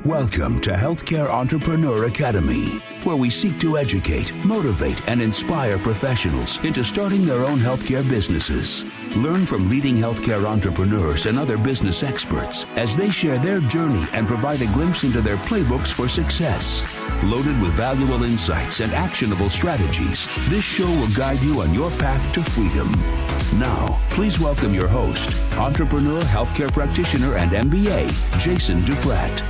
Welcome to Healthcare Entrepreneur Academy, where we seek to educate, motivate, and inspire professionals into starting their own healthcare businesses. Learn from leading healthcare entrepreneurs and other business experts as they share their journey and provide a glimpse into their playbooks for success. Loaded with valuable insights and actionable strategies, this show will guide you on your path to freedom. Now, please welcome your host, entrepreneur, healthcare practitioner, and MBA, Jason Duprat.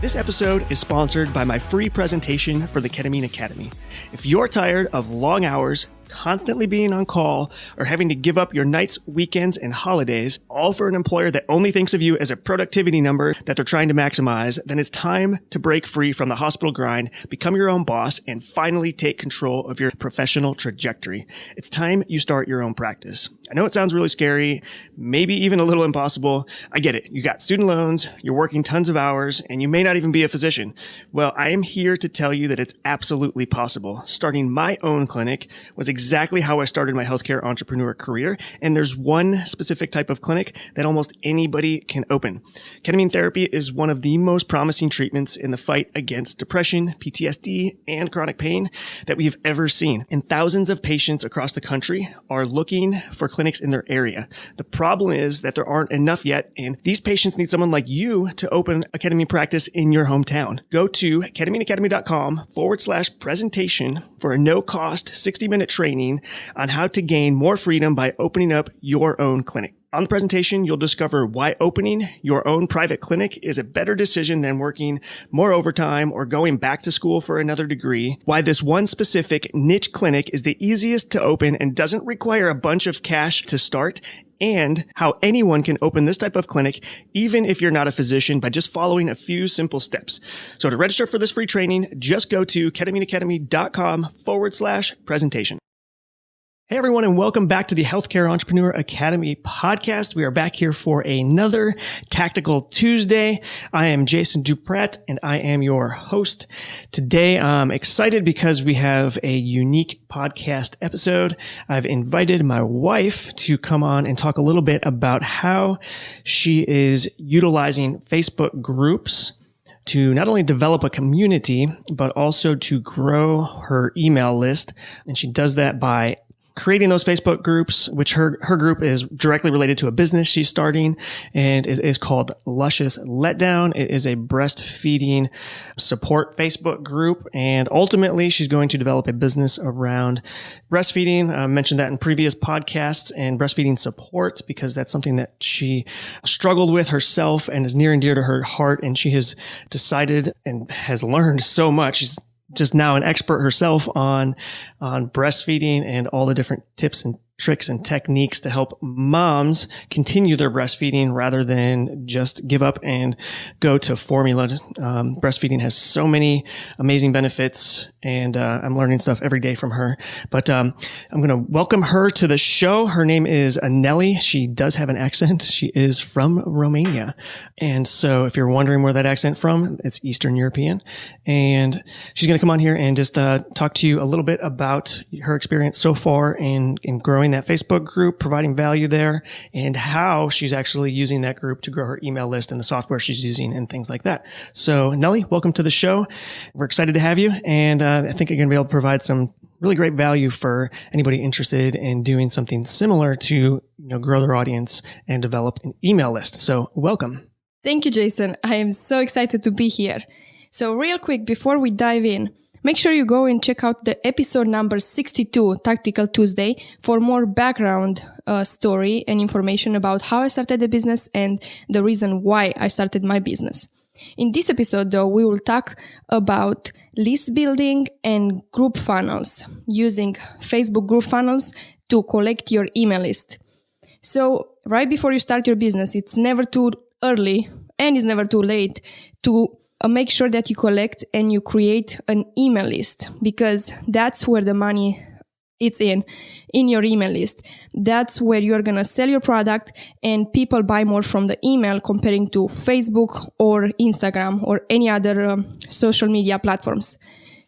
This episode is sponsored by my free presentation for the Ketamine Academy. If you're tired of long hours, constantly being on call, or having to give up your nights, weekends, and holidays, all for an employer that only thinks of you as a productivity number that they're trying to maximize, then it's time to break free from the hospital grind, become your own boss, and finally take control of your professional trajectory. It's time you start your own practice. I know it sounds really scary, maybe even a little impossible. I get it. You got student loans, you're working tons of hours, and you may not even be a physician. Well, I am here to tell you that it's absolutely possible. Starting my own clinic was exactly how I started my healthcare entrepreneur career. And there's one specific type of clinic that almost anybody can open. Ketamine therapy is one of the most promising treatments in the fight against depression, PTSD, and chronic pain that we've ever seen. And thousands of patients across the country are looking for clinics in their area. The problem is that there aren't enough yet. And these patients need someone like you to open a ketamine practice in your hometown. Go to ketamineacademy.com/presentation for a no-cost 60-minute training on how to gain more freedom by opening up your own clinic. On the presentation, you'll discover why opening your own private clinic is a better decision than working more overtime or going back to school for another degree, why this one specific niche clinic is the easiest to open and doesn't require a bunch of cash to start, and how anyone can open this type of clinic, even if you're not a physician, by just following a few simple steps. So to register for this free training, just go to ketamineacademy.com/presentation. Hey everyone, and welcome back to the Healthcare Entrepreneur Academy podcast. We are back here for another Tactical Tuesday. I am Jason Duprat, and I am your host. Today, I'm excited because we have a unique podcast episode. I've invited my wife to come on and talk a little bit about how she is utilizing Facebook groups to not only develop a community, but also to grow her email list. And she does that by creating those Facebook groups, which her group is directly related to a business she's starting, and it is called Luscious Letdown. It is a breastfeeding support Facebook group, and ultimately she's going to develop a business around breastfeeding. I mentioned that in previous podcasts, and breastfeeding support, because that's something that she struggled with herself and is near and dear to her heart, and she has decided and has learned so much. She's just now an expert herself on breastfeeding and all the different tips and tricks and techniques to help moms continue their breastfeeding rather than just give up and go to formula. Breastfeeding has so many amazing benefits, and I'm learning stuff every day from her. But I'm going to welcome her to the show. Her name is Nelly. She does have an accent. She is from Romania. And so if you're wondering where that accent from, it's Eastern European. And she's going to come on here and just talk to you a little bit about her experience so far in growing that Facebook group, providing value there, and how she's actually using that group to grow her email list and the software she's using and things like that. So Nelly, welcome to the show. We're excited to have you. And I think you're going to be able to provide some really great value for anybody interested in doing something similar to, grow their audience and develop an email list. So welcome. Thank you, Jason. I am so excited to be here. So real quick, before we dive in, make sure you go and check out the episode number 62, Tactical Tuesday, for more background story and information about how I started the business and the reason why I started my business. In this episode, though, we will talk about list building and group funnels, using Facebook group funnels to collect your email list. So right before you start your business, it's never too early and it's never too late to make sure that you collect and you create an email list, because that's where the money is in your email list. That's where you're going to sell your product and people buy more from the email comparing to Facebook or Instagram or any other social media platforms.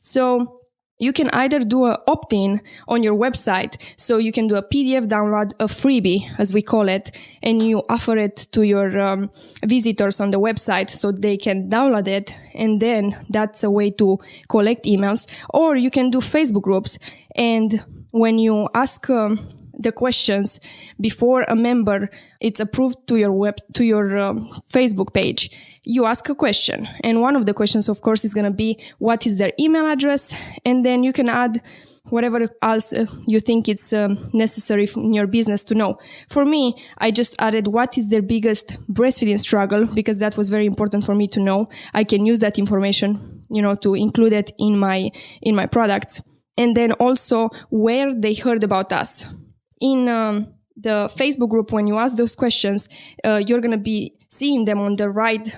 So You can either do an opt-in on your website, so you can do a PDF download, a freebie, as we call it, and you offer it to your visitors on the website so they can download it, and then that's a way to collect emails. Or you can do Facebook groups, and when you ask the questions before a member it's approved to your Facebook page, you ask a question, and one of the questions, of course, is going to be what is their email address, and then you can add whatever else you think it's necessary in your business to know. For me, I just added what is their biggest breastfeeding struggle, because that was very important for me to know. I can use that information, to include it in my products, and then also where they heard about us. In the Facebook group, when you ask those questions, you're going to be seeing them on the right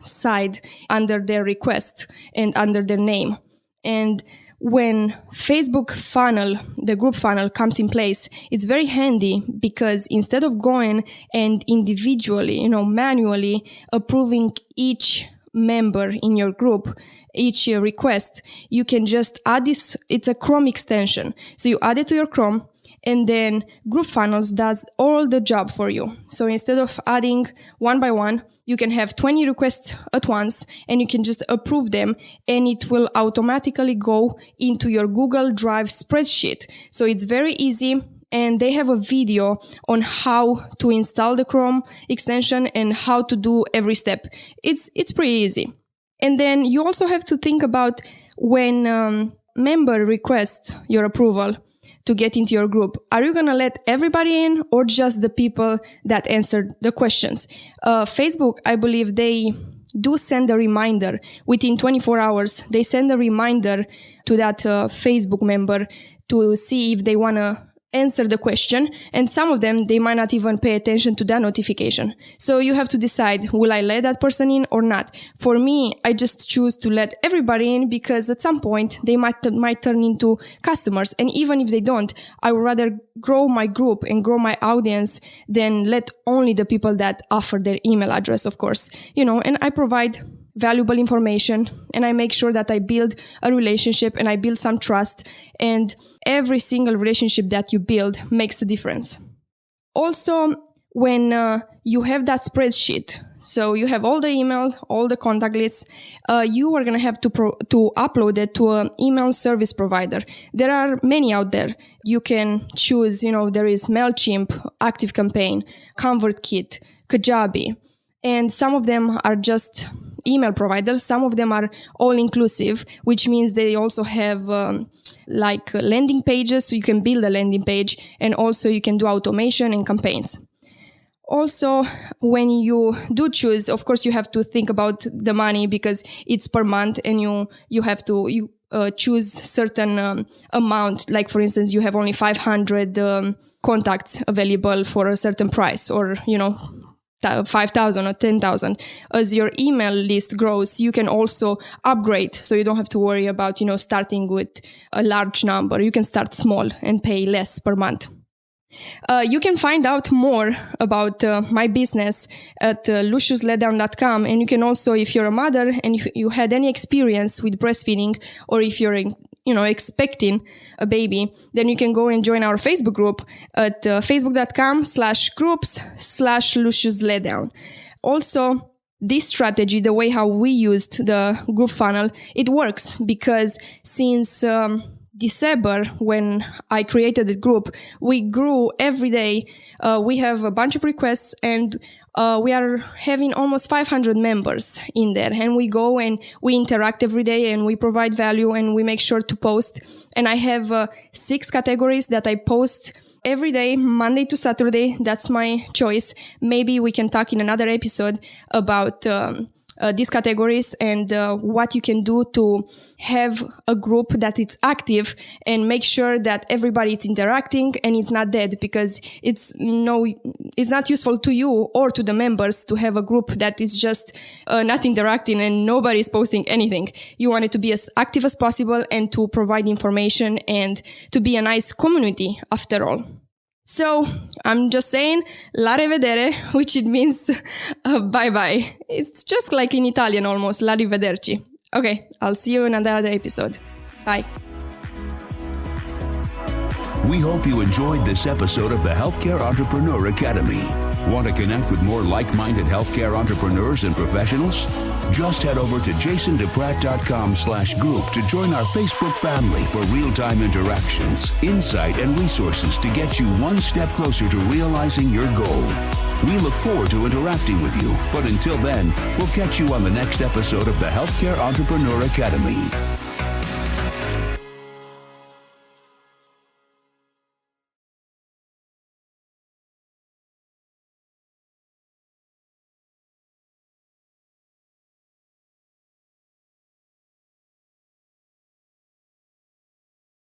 side under their request and under their name. And when Facebook funnel, the group funnel, comes in place, it's very handy, because instead of going and individually, manually approving each member in your group, each request, you can just add this. It's a Chrome extension. So you add it to your Chrome, and then Group Funnels does all the job for you. So instead of adding one by one, you can have 20 requests at once, and you can just approve them, and it will automatically go into your Google Drive spreadsheet. So it's very easy, and they have a video on how to install the Chrome extension and how to do every step. It's pretty easy. And then you also have to think about when member requests your approval to get into your group. Are you going to let everybody in, or just the people that answered the questions? Facebook, I believe they do send a reminder within 24 hours. They send a reminder to that Facebook member to see if they want to answer the question, and some of them, they might not even pay attention to that notification. So you have to decide, will I let that person in or not? For me, I just choose to let everybody in, because at some point they might turn into customers, and even if they don't, I would rather grow my group and grow my audience than let only the people that offer their email address, of course. And I provide valuable information, and I make sure that I build a relationship and I build some trust, and every single relationship that you build makes a difference. Also, when you have that spreadsheet, so you have all the email, all the contact lists, you are going to have to upload it to an email service provider. There are many out there. You can choose, there is MailChimp, ActiveCampaign, ConvertKit, Kajabi, and some of them are just email providers. Some of them are all-inclusive, which means they also have landing pages, so you can build a landing page, and also you can do automation and campaigns. Also, when you do choose, of course, you have to think about the money, because it's per month, and you have to choose certain amount. Like, for instance, you have only 500 contacts available for a certain price, or 5,000 or 10,000. As your email list grows, you can also upgrade, so you don't have to worry about starting with a large number. You can start small and pay less per month. You can find out more about my business at lusciousletdown.com, and you can also, if you're a mother and if you had any experience with breastfeeding, or if you're expecting a baby, then you can go and join our Facebook group at facebook.com/groups/lusciousletdown. Also, this strategy, the way how we used the group funnel, it works, because since December, when I created the group, we grew every day. We have a bunch of requests, and we are having almost 500 members in there, and we go and we interact every day, and we provide value, and we make sure to post. And I have 6 categories that I post every day, Monday to Saturday. That's my choice. Maybe we can talk in another episode about these categories and what you can do to have a group that is active and make sure that everybody is interacting and it's not dead, because it's not useful to you or to the members to have a group that is just not interacting and nobody is posting anything. You want it to be as active as possible and to provide information and to be a nice community after all. So I'm just saying la rivedere, which it means bye-bye. It's just like in Italian almost, la rivederci. Okay, I'll see you in another episode. Bye. We hope you enjoyed this episode of the Healthcare Entrepreneur Academy. Want to connect with more like-minded healthcare entrepreneurs and professionals? Just head over to jasonduprat.com/group to join our Facebook family for real-time interactions, insight, and resources to get you one step closer to realizing your goal. We look forward to interacting with you, but until then, we'll catch you on the next episode of the Healthcare Entrepreneur Academy.